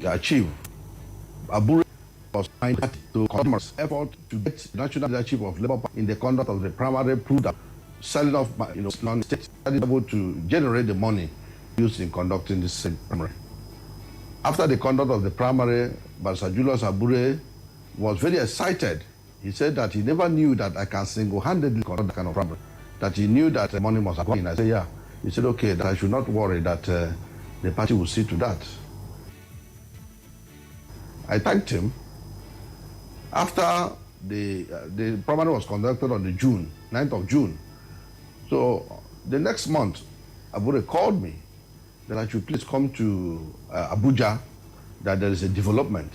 achieve. Abure was trying to commerce effort to get the national leadership of Labour Party in the conduct of the primary proved that selling off non-state able to generate the money used in conducting this same primary. After the conduct of the primary, Barrister Julius Abure was very excited. He said that he never knew that I can single-handedly conduct that kind of primary, that he knew that the money must have gone in. I said, yeah. He said, okay, that I should not worry, that the party will see to that. I thanked him. After the primary was conducted on the 9th of June. So the next month, Abure called me that I should please come to Abuja, that there is a development.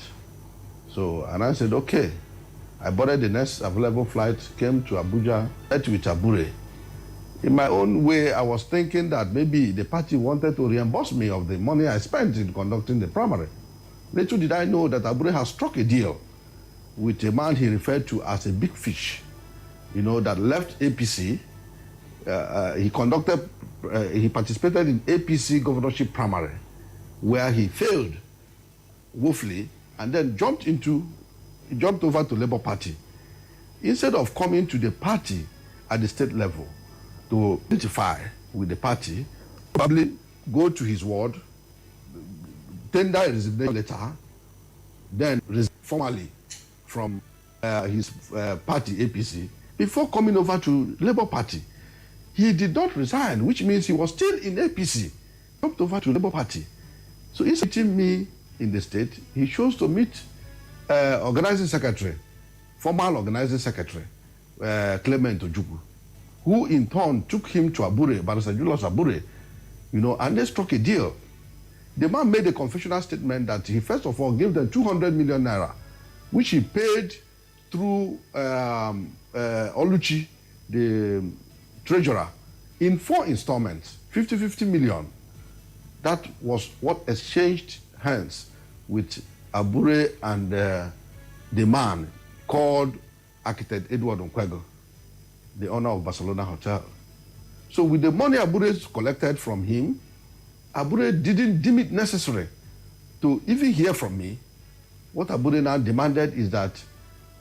So, and I said, okay. I boarded the next available flight, came to Abuja, met with Abure. In my own way, I was thinking that maybe the party wanted to reimburse me of the money I spent in conducting the primary. Little did I know that Abure has struck a deal with a man he referred to as a big fish, that left APC. He participated in APC governorship primary, where he failed woefully, and then jumped over to Labour Party. Instead of coming to the party at the state level to identify with the party, probably go to his ward, tender a resignation letter, then resign formally from his party, APC, before coming over to Labour Party. He did not resign, which means he was still in APC, jumped over to Labour Party. So instead of meeting me in the state, he chose to meet organizing secretary, former organizing secretary, Clement Ojukwu, who in turn took him to Abure, Barrister Julius Abure, and they struck a deal. The man made a confessional statement that he first of all gave them 200 million naira, which he paid through Oluchi, the treasurer, in 4 installments, 50 million. That was what exchanged hands with Abure and the man called architect Edward Nkwego, the owner of Barcelona Hotel. So with the money Abure collected from him, Abure didn't deem it necessary to even hear from me. What Abure now demanded is that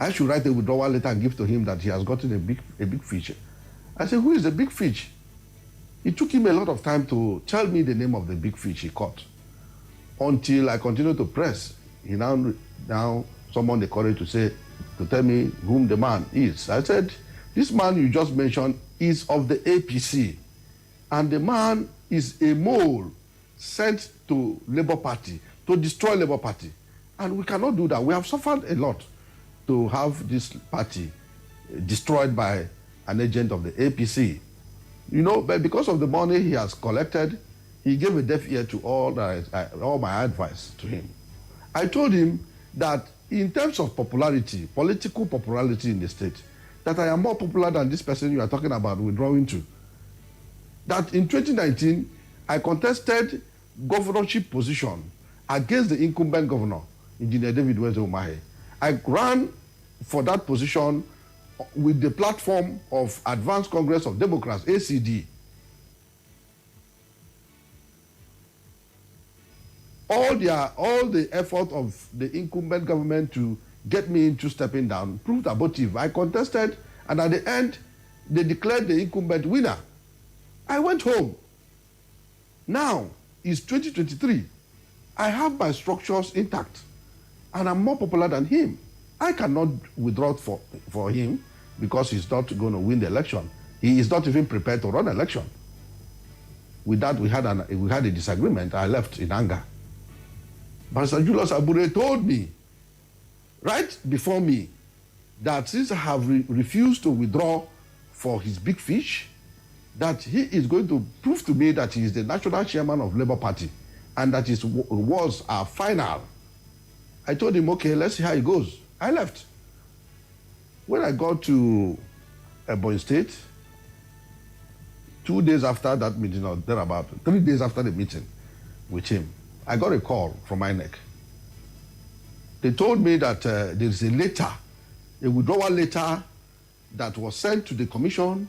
I should write a withdrawal letter and give to him that he has gotten a big fish. I said, who is the big fish? It took him a lot of time to tell me the name of the big fish he caught. Until I continued to press, he now summoned the courage to tell me whom the man is. I said, this man you just mentioned is of the APC, and the man is a mole sent to Labour Party to destroy Labour Party. And we cannot do that. We have suffered a lot to have this party destroyed by an agent of the APC. But because of the money he has collected, he gave a deaf ear to all my advice to him. I told him that in terms of popularity, political popularity in the state, that I am more popular than this person you are talking about withdrawing to. That in 2019, I contested governorship position against the incumbent governor, Engineer David Weze Umahi. I ran for that position with the platform of Advanced Congress of Democrats, ACD. All the effort of the incumbent government to get me into stepping down proved abortive. I contested, and at the end, they declared the incumbent winner. I went home. Now, it's 2023. I have my structures intact, and I'm more popular than him. I cannot withdraw for him because he's not going to win the election. He is not even prepared to run an election. With that, we had a disagreement. I left in anger. Barrister Julius Abure told me, right before me, that since I have refused to withdraw for his big fish, that he is going to prove to me that he is the national chairman of Labour Party and that his words are final. I told him, okay, let's see how it goes. I left. When I got to Ebonyi State, 2 days after that meeting, or thereabout, 3 days after the meeting with him, I got a call from INEC. They told me that there is a letter, a withdrawal letter that was sent to the commission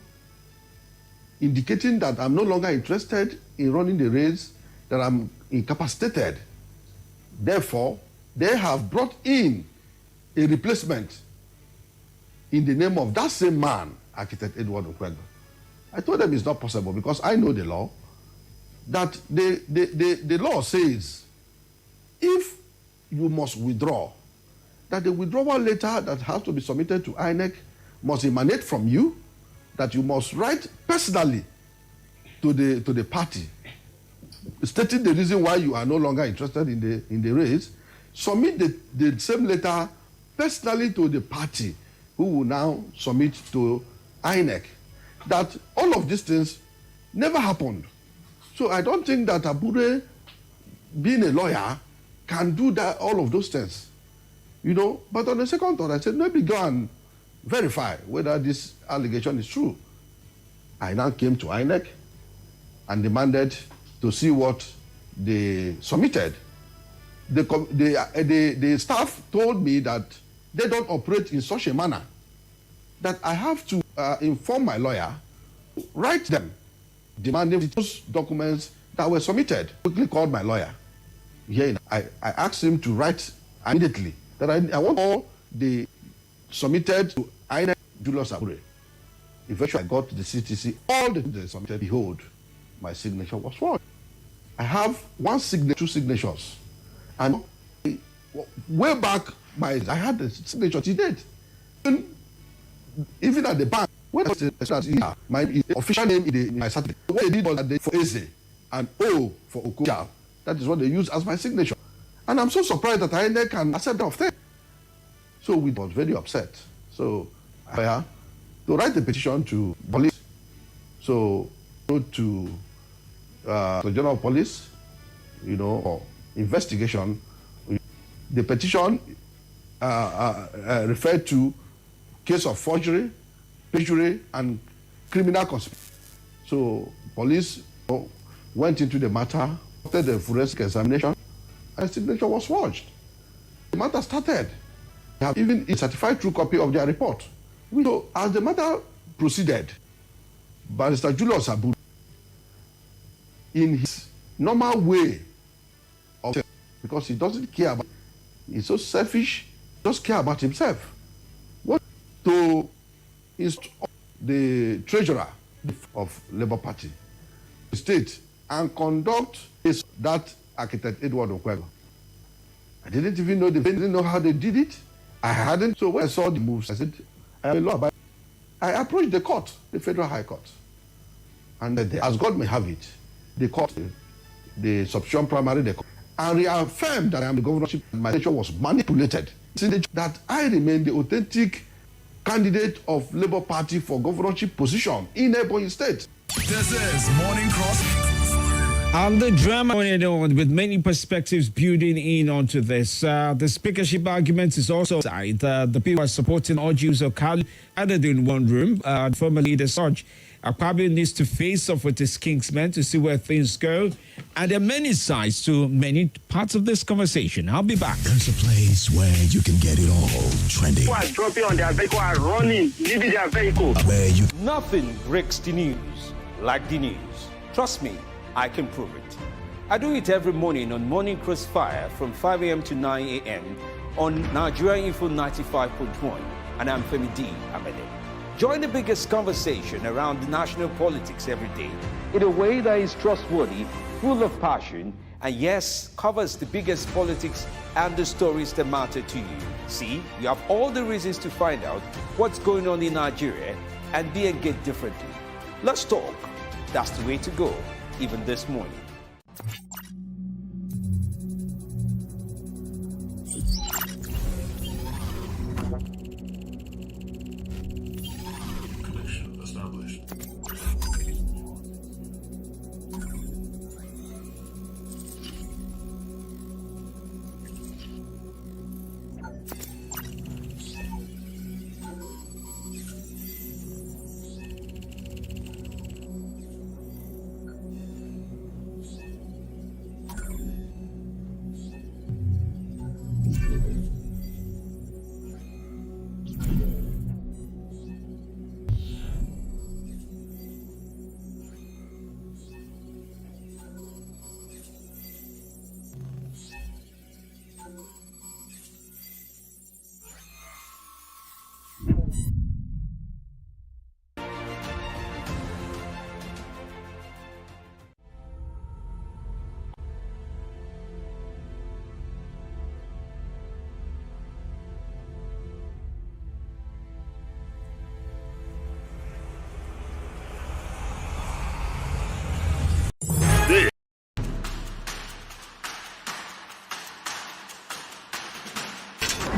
indicating that I'm no longer interested in running the race, that I'm incapacitated. Therefore, they have brought in a replacement in the name of that same man, Architect Edward Okwego. I told them it's not possible because I know the law. That the law says if you must withdraw, that the withdrawal letter that has to be submitted to INEC must emanate from you, that you must write personally to the party, stating the reason why you are no longer interested in the race. Submit the same letter personally to the party, who will now submit to INEC. That all of these things never happened. So I don't think that Abure, being a lawyer, can do that, all of those things. You know, but on the second thought, I said, maybe go and verify whether this allegation is true. I now came to INEC and demanded to see what they submitted. The staff told me that they don't operate in such a manner, that I have to inform my lawyer, write them, demanding those documents that were submitted. Quickly called my lawyer. Here, I asked him to write immediately that I want all the submitted to INEC Julius Abure. Eventually, I got to the CTC, all the submitted. Behold, my signature was forged. I have one signature, two signatures. And way back, I had the signature to date. Even at the bank, when I said my official name in my certificate, what they did was that they for Eze and O for Okoja. That is what they use as my signature. And I'm so surprised that I can accept that thing. So we was very upset. So I had to write a petition to police. So wrote to the General Police, you know, or investigation. The petition referred to case of forgery, perjury, and criminal conspiracy. So police went into the matter after the forensic examination, and the signature was forged. The matter started. They have even a certified true copy of their report. So as the matter proceeded, Barrister Julius Abure, in his normal way of, because he doesn't care about, he's so selfish, just care about himself. What to instruct the treasurer of Labour Party, the state, and conduct that Architect Edward Okwego. I didn't even know, they didn't know how they did it. I hadn't. So when I saw the moves, I said, I am a law abiding. I approached the court, the Federal High Court. And as God may have it, the court, the substitution primary, the court, and reaffirmed that I am the governorship, and my nature was manipulated. That I remain the authentic candidate of Labour Party for governorship position in Ebonyi State. This is Morning Cross. And the drama went on with many perspectives building in onto this. The speakership argument is also side. The people are supporting all Jews of Kali added in one room. Former leader Sarge probably needs to face off with his kingsmen to see where things go. And there are many sides to many parts of this conversation. I'll be back. There's a place where you can get it all trending. People are dropping on their vehicle, are running, leaving their vehicle. Where you Nothing breaks the news like the news. Trust me, I can prove it. I do it every morning on Morning Crossfire from 5 a.m. to 9 a.m. on Nigeria Info 95.1, and I'm Femi D. Amede. Join the biggest conversation around the national politics every day in a way that is trustworthy, full of passion, and yes, covers the biggest politics and the stories that matter to you. See, you have all the reasons to find out what's going on in Nigeria and be engaged differently. Let's talk. That's the way to go, even this morning. connection established.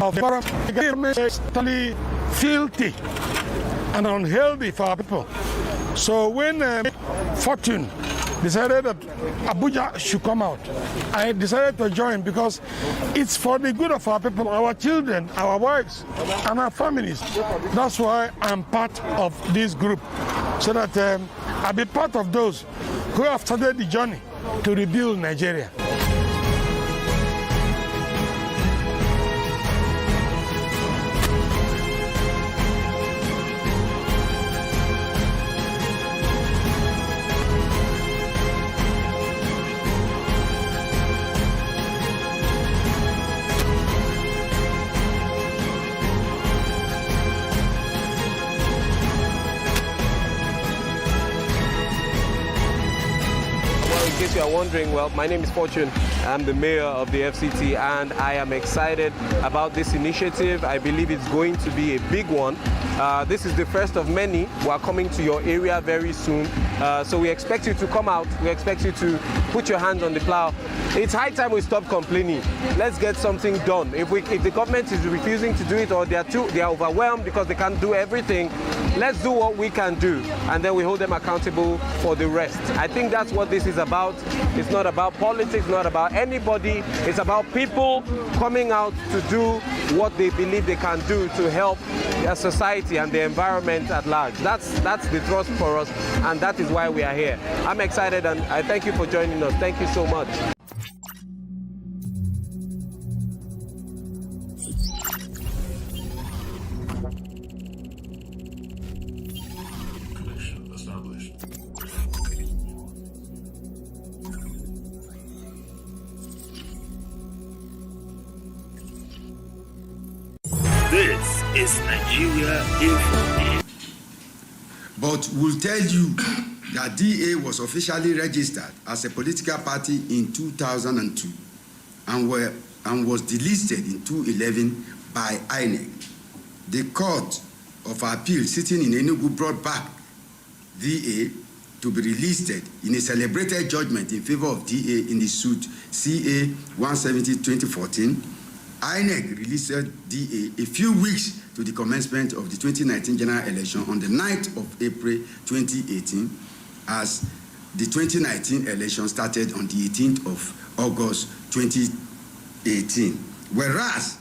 of the government is totally filthy and unhealthy for our people. So when Fortune decided that Abuja should come out, I decided to join because it's for the good of our people, our children, our wives, and our families. That's why I'm part of this group, so that I'll be part of those who have started the journey to rebuild Nigeria. In case you are wondering, well, my name is Fortune. I'm the mayor of the FCT, and I am excited about this initiative. I believe it's going to be a big one. This is the first of many who are coming to your area very soon. So we expect you to come out. We expect you to put your hands on the plow. It's high time we stop complaining. Let's get something done. If the government is refusing to do it, or they are overwhelmed because they can't do everything, let's do what we can do, and then we hold them accountable for the rest. I think that's what this is about. It's not about politics, not about anybody. It's about people coming out to do what they believe they can do to help their society and the environment at large. That's the thrust for us, and that is why we are here. I'm excited, and I thank you for joining us. Thank you so much. Connection established. This is Nigeria Info. But we'll tell you that DA was officially registered as a political party in 2002 and was delisted in 2011 by INEC. The Court of Appeal sitting in Enugu brought back DA to be relisted in a celebrated judgment in favor of DA in the suit CA 170-2014. INEC released DA a few weeks to the commencement of the 2019 general election on the 9th of April 2018, as the 2019 election started on the 18th of August 2018. Whereas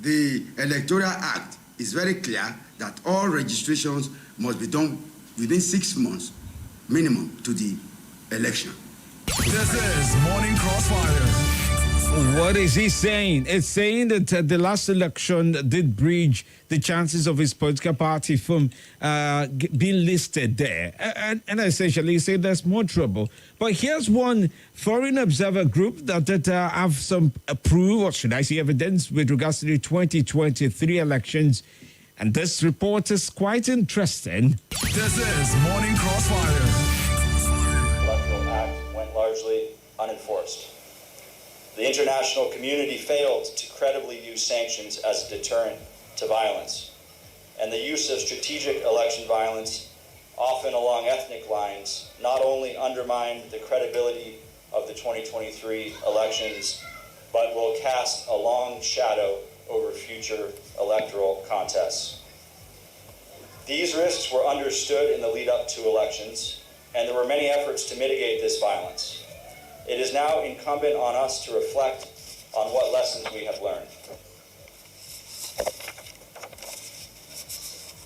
the Electoral Act is very clear that all registrations must be done within 6 months minimum to the election. This is Morning Crossfire. What is he saying? It's saying that the last election did breach the chances of his political party from being listed there. And essentially say there's more trouble. But here's one foreign observer group that have some proof, or should I say evidence, with regards to the 2023 elections. And this report is quite interesting. This is Morning Crossfire. The Electoral Act went largely unenforced. The international community failed to credibly use sanctions as a deterrent to violence. And the use of strategic election violence, often along ethnic lines, not only undermined the credibility of the 2023 elections, but will cast a long shadow over future electoral contests. These risks were understood in the lead up to elections, and there were many efforts to mitigate this violence. It is now incumbent on us to reflect on what lessons we have learned.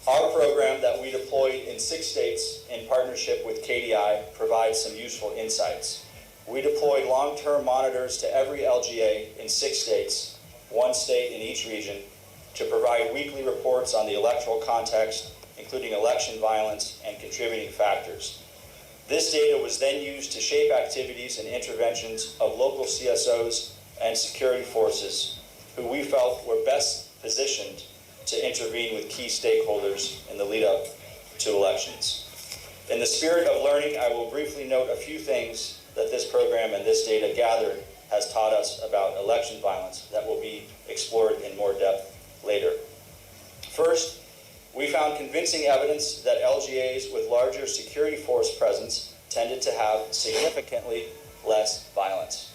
Our program that we deployed in 6 states in partnership with KDI provides some useful insights. We deployed long-term monitors to every LGA in 6 states, 1 state in each region, to provide weekly reports on the electoral context, including election violence and contributing factors. This data was then used to shape activities and interventions of local CSOs and security forces who we felt were best positioned to intervene with key stakeholders in the lead up to elections. In the spirit of learning, I will briefly note a few things that this program and this data gathered has taught us about election violence that will be explored in more depth later. First, we found convincing evidence that LGAs with larger security force presence tended to have significantly less violence.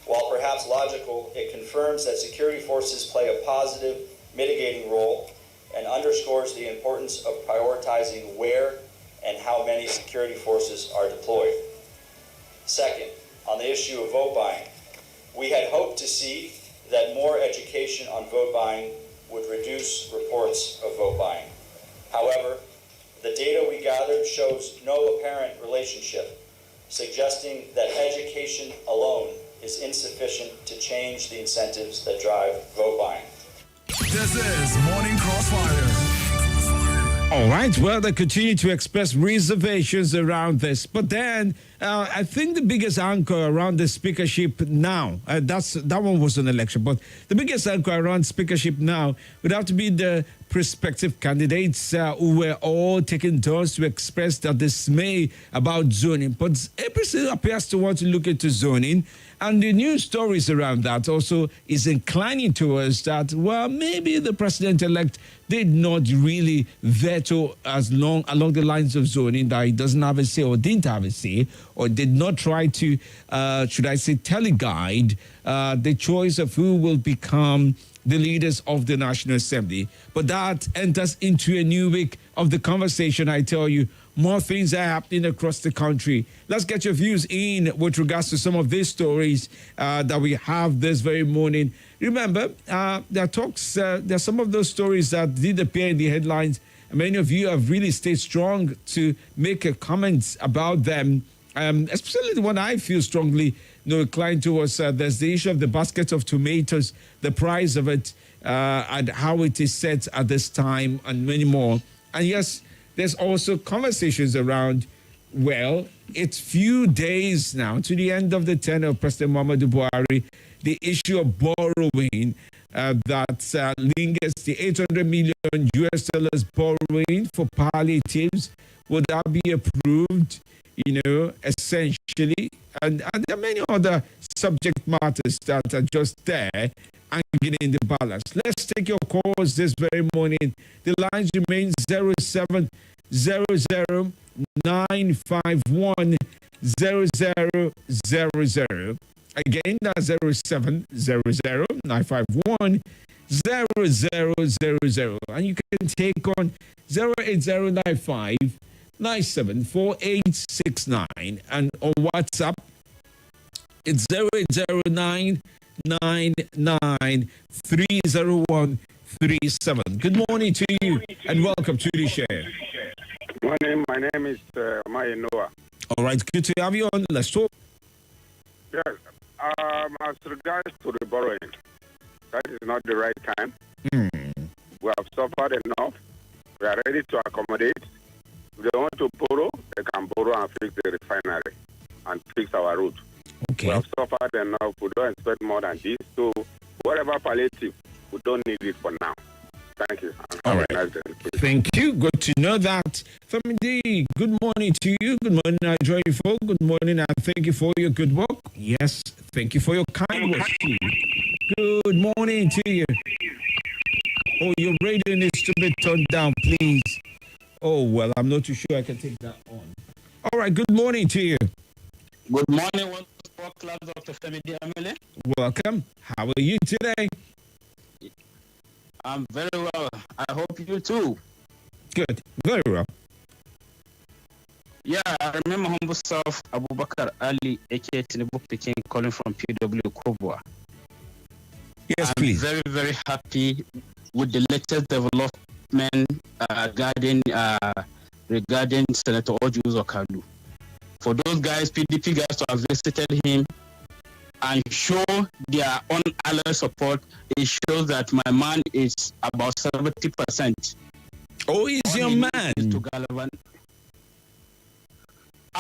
While perhaps logical, it confirms that security forces play a positive mitigating role and underscores the importance of prioritizing where and how many security forces are deployed. Second, on the issue of vote buying, we had hoped to see that more education on vote buying would reduce reports of vote buying. However, the data we gathered shows no apparent relationship, suggesting that education alone is insufficient to change the incentives that drive vote buying. This is Morning Crossfire. All right, well, they continue to express reservations around this. But then I think the biggest anchor around the speakership now, that one was an election, but the biggest anchor around speakership now would have to be the prospective candidates who were all taking turns to express their dismay about zoning. But APC appears to want to look into zoning. And the news stories around that also is inclining towards that, well, maybe the president-elect did not really veto along the lines of zoning, that he doesn't have a say or didn't have a say, or did not try to, should I say, teleguide the choice of who will become the leaders of the National Assembly. But that enters into a new week of the conversation, I tell you. More things are happening across the country. Let's get your views in with regards to some of these stories that we have this very morning. Remember, there are some of those stories that did appear in the headlines. Many of you have really stayed strong to make a comment about them, especially the one I feel strongly inclined towards. There's the issue of the basket of tomatoes, the price of it, and how it is set at this time, and many more. And yes, there's also conversations around, well, it's few days now to the end of the tenure of President Muhammadu Buhari. The issue of borrowing that lingers, the $800 million US borrowing for palliatives, would that be approved, essentially? And there are many other subject matters that are just there hanging in the balance. Let's take your calls this very morning. The lines remain 0700 951 0000. Again, that's 0700 951 0000. And you can take on 08095 974869. And on WhatsApp, it's 0809 9930137. Good morning to you and welcome to the show. Morning, my name is Maya Noah. All right, good to have you on. Let's talk. Yes, as regards to the borrowing, that is not the right time. We have suffered enough. We are ready to accommodate. If they want to borrow, they can borrow and fix the refinery and fix our route. Okay. We have suffered enough. We don't expect more than this. So whatever palliative, we don't need it for now. Thank you. All right. Nice day. Thank you. Good to know that. Femi D, good morning to you. Good morning, Nigeria. Good morning, and thank you for your good work. Yes, thank you for your kind words too. Good morning to you. Oh, your radio needs to be turned down, please. Oh, well, I'm not too sure I can take that on. All right, good morning to you. Good morning, Club Dr. Femi D. Welcome. How are you today? I'm very well. I hope you too. Good. Very well. Yeah, I remember humble self Abubakar Ali, aka Tinubu Peking, calling from PW Kubwa. Yes, please. I'm very, very happy with the latest development regarding Senator Ojuzo Kalu. For those guys, PDP guys, to have visited him and show their own ally support, it shows that my man is about 70%. Oh, he's your man.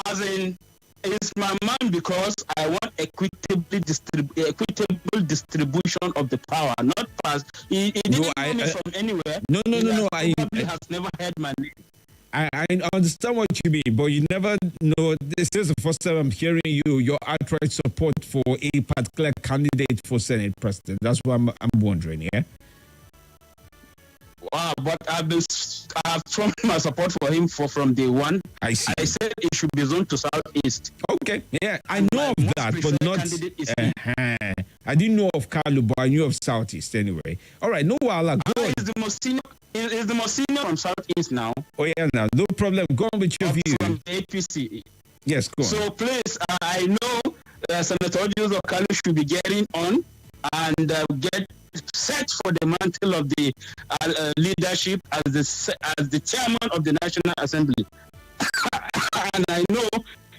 As in, it's my man because I want equitable distribution of the power, not pass. He didn't know me from anywhere. No. He probably has never heard my name. I understand what you mean, but you never know. This is the first time I'm hearing your outright support for a particular candidate for Senate President. That's what I'm wondering, yeah? but I've shown my support for him from day one. I see. I said it should be zoned to southeast. Okay, yeah, I know of that, but not. I didn't know of Kalu, but I knew of Southeast anyway. All right, no wahala. Go on. He's the most senior from southeast now. Oh yeah, now no problem. Go on with your view. From APC. Yes, go on. So please, I know Senator Ojuzo Kalu should be getting on and get set for the mantle of the leadership as the chairman of the National Assembly. And I know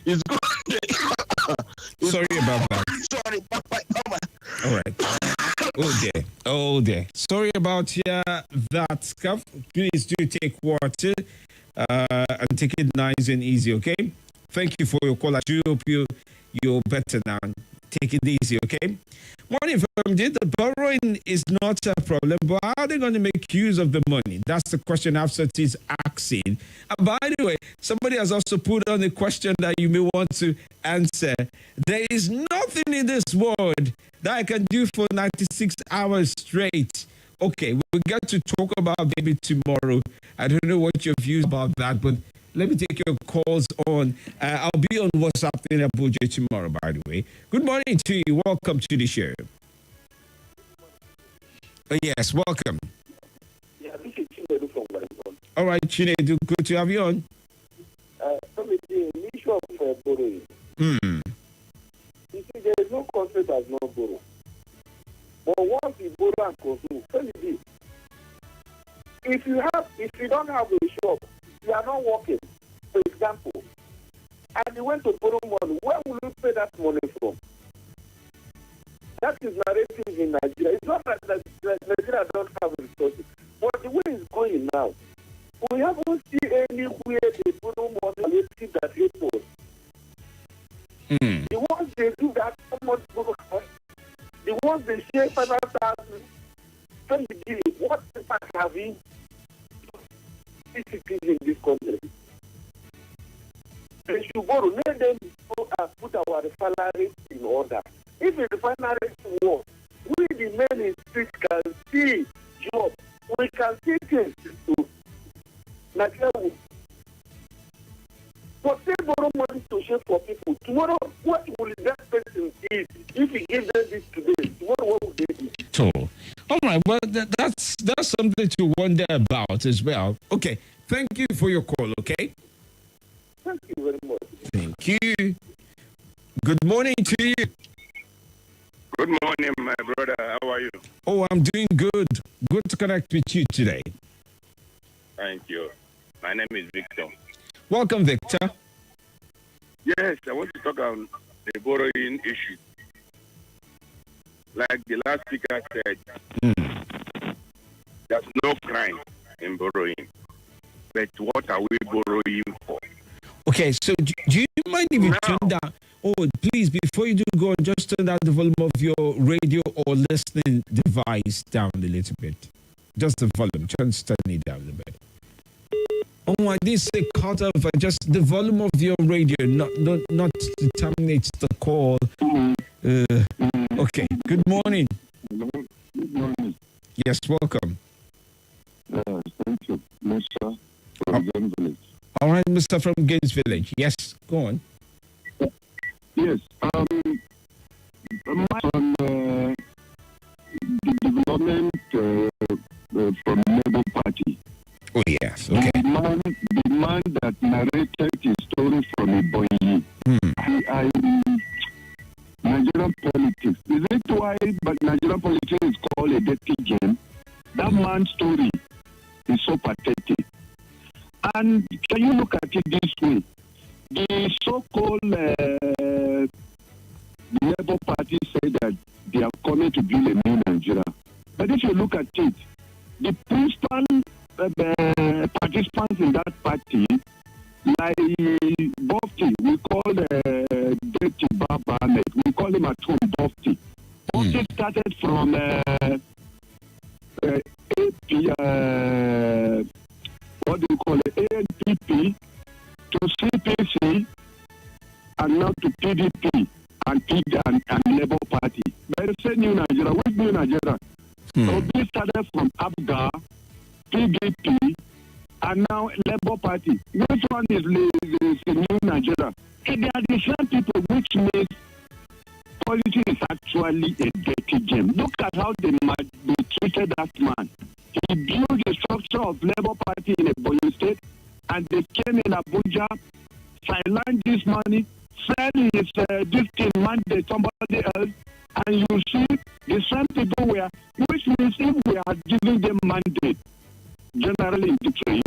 he's going to... Sorry about that. Sorry. All right. Oh dear. Sorry about that scuff. Please do take water and take it nice and easy, okay? Thank you for your call. I do hope you're better now. Take it easy, okay? Morning, Femi. The borrowing is not a problem, but how are they going to make use of the money? That's the question Afsat is asking. And by the way, somebody has also put on a question that you may want to answer. There is nothing in this world that I can do for 96 hours straight. Okay, we'll get to talk about maybe tomorrow. I don't know what your views about that, but let me take your calls on. I'll be on WhatsApp in Abuja tomorrow, by the way. Good morning to you. Welcome to the show. Yes, welcome. Yeah, this is Chinedu from Wellington. All right, Chinedu, good to have you on. The issue of borrowing. Hmm. You see, there is no country that does not borrow. But once you borrow and consume, Femi, if you don't have a shop, you are not working, for example, and you went to borrow money, where will you pay that money from? That is narrative in Nigeria. It's not that Nigeria don't have resources, but the way it's going now, we haven't seen anywhere they borrow money and they see that report. The ones they do that, someone borrow, the ones they share 5,000, what impact have we in this country? They should borrow. Let them put our refinery in order. If the refinery works, we the men in street can see jobs. We can see things to Nigeria. But they borrow money to share for people. Tomorrow, what will that person eat if he gives them this today? Tomorrow, what will they eat? So, all right, well, that's something to wonder about as well. Okay, thank you for your call, okay? Thank you very much. Thank you. Good morning to you. Good morning, my brother. How are you? Oh, I'm doing good. Good to connect with you today. Thank you. My name is Victor. Welcome, Victor. Yes, I want to talk on the borrowing issue. Like the last speaker said, there's no crime in borrowing. But what are we borrowing for? Okay, so do you mind if you turn down? Oh, please, before you do go, just turn down the volume of your radio or listening device down a little bit. Just the volume, just turn it down a bit. Oh, I did say cut off. Just the volume of your radio, not determines the call. Okay. Good morning. Good morning. Yes, welcome. Thank you, Mr. from Gaines Village. All right, Mr. from Gaines Village. Yes, go on. Yes. On the development from Labour Party. Oh, yes. Okay. The man that narrated his story from Iboyi. Nigerian politics. Is it why Nigerian politics is called a dirty game? That man's story is so pathetic. And can you look at it this way? The so-called Labour Party say that they are coming to build a new Nigeria. But if you look at it, the principal participants in that party, like Bofti, we call Dirty Baba Ahmed, we call him at home Bofti. Bofti started from what do you call it, ANPP to CPC and now to PDP and Labour Party. There is a new Nigeria. Which new Nigeria? Obi started from Abuja, PDP, and now Labour Party. Which one is the new Nigeria? They are the same people, which means politics is actually a dirty game. Look at how they treated that man. He built the structure of Labour Party in a Ebonyi State, and they came in Abuja, sidelined this money, said his this thing mandate somebody else, and you see the same people were, which means if we are giving them mandate, generally in the trade,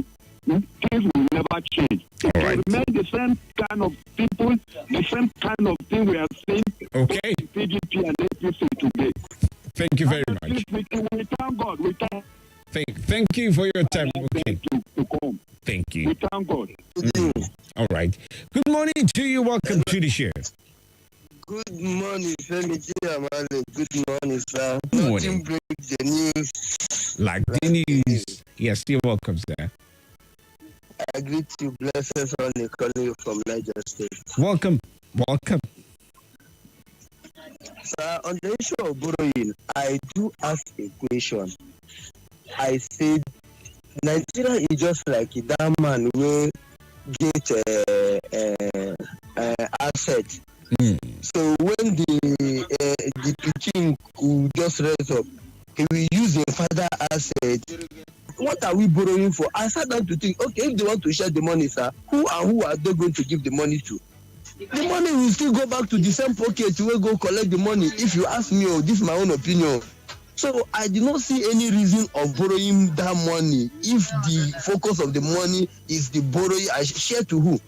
things will never change. It will remain the same kind of people, the same kind of thing we have seen in PDP and APC today. Thank you very much. We thank God. Thank you for your time. Okay. Thank you. We thank God. All right. Good morning to you. Welcome to the show. Good morning, Femi. Good morning, sir. Good morning. Nothing breaks the news. Like the news. Yes, you're welcome, sir. I greet you, blessings only, calling you from Niger State. Welcome. Welcome. Sir, on the issue of borrowing, I do ask a question. I said, Nigeria is just like that man will get asset. So when the king will just raise up, he will use the father asset. What are we borrowing for? I sat down to think, okay, if they want to share the money, sir, who are they going to give the money to? The money will still go back to the same pocket where go collect the money. If you ask me, this is my own opinion. So I did not see any reason of borrowing that money if the focus of the money is the borrowing. I share to who?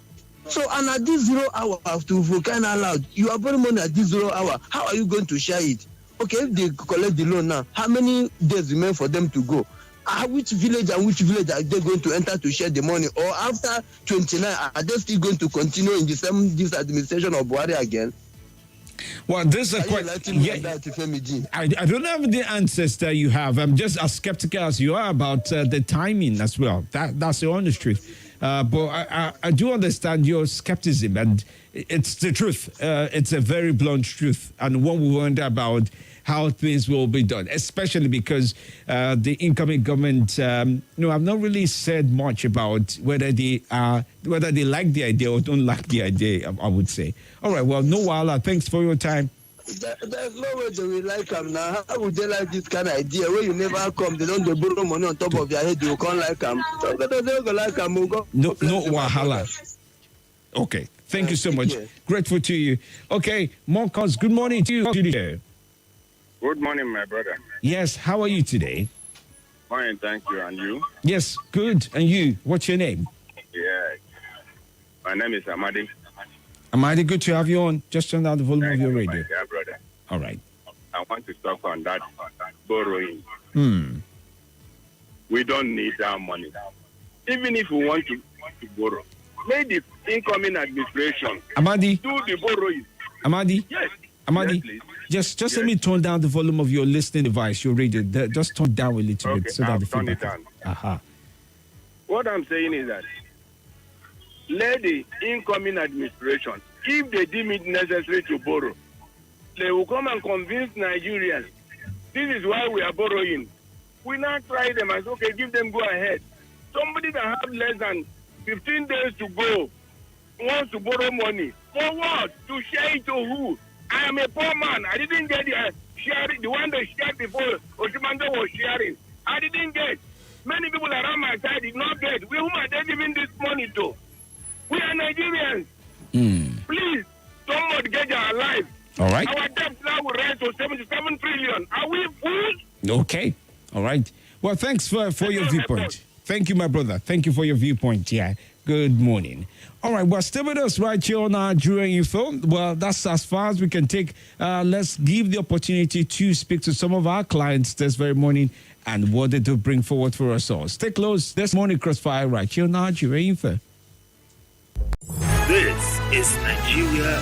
So, and at this 0 hour, for kind of loud, you are borrowing money at this 0 hour. How are you going to share it? Okay, if they collect the loan now, how many days remain for them to go? Which village and which village are they going to enter to share the money? Or after 29, are they still going to continue in this administration of Buhari again? Well, this is a question. I don't have the answers that you have. I'm just as skeptical as you are about the timing as well. That's the honest truth. But I do understand your skepticism, and it's the truth. It's a very blunt truth, and one we wonder about how things will be done, especially because the incoming government, I've not really said much about whether they like the idea or don't like the idea, I would say. All right, well, no wahala. Thanks for your time. There's no way they will like them now. How would they like this kind of idea? Where you never come, they don't borrow money on top of your head, you can't like them. So they don't like them. No wahala. Okay, thank you so much. Grateful to you. Okay, more calls. Good morning to you. Good morning, my brother. Yes, how are you today? Fine, thank you. And you? Yes, good. And you? What's your name? Yeah. My name is Amadi. Amadi, good to have you on. Just turn down the volume of your radio. Yeah, brother. All right. I want to talk on that borrowing. We don't need that money. Even if we want to borrow, let the incoming administration Amadi, do the borrowing. Amadi? Yes. Amadi, yes, just let me turn down the volume of your listening device, your radio. Just turn down a little bit so that the turn it feedback. down. What I'm saying is that let the incoming administration, if they deem it necessary to borrow, they will come and convince Nigerians. This is why we are borrowing. We now try them and say, okay, give them go ahead. Somebody that have less than 15 days to go wants to borrow money. For what? To share it to who? I am a poor man. I didn't get the one they shared before Osimando was sharing. I didn't get. Many people around my side did not get. Whom are they giving this money to? We are Nigerians. Please, don't mortgage our lives. All right. Our debt now will rise to 77 trillion. Are we fools? Okay. All right. Well, thanks for your viewpoint. Thank you, my brother. Thank you for your viewpoint. Yeah. Good morning. All right, well, stay with us right here on our Nigeria Info. Well, that's as far as we can take. Let's give the opportunity to speak to some of our clients this very morning and what they do bring forward for us all. Stay close. This morning, Crossfire right here on our Nigeria Info. This is Nigeria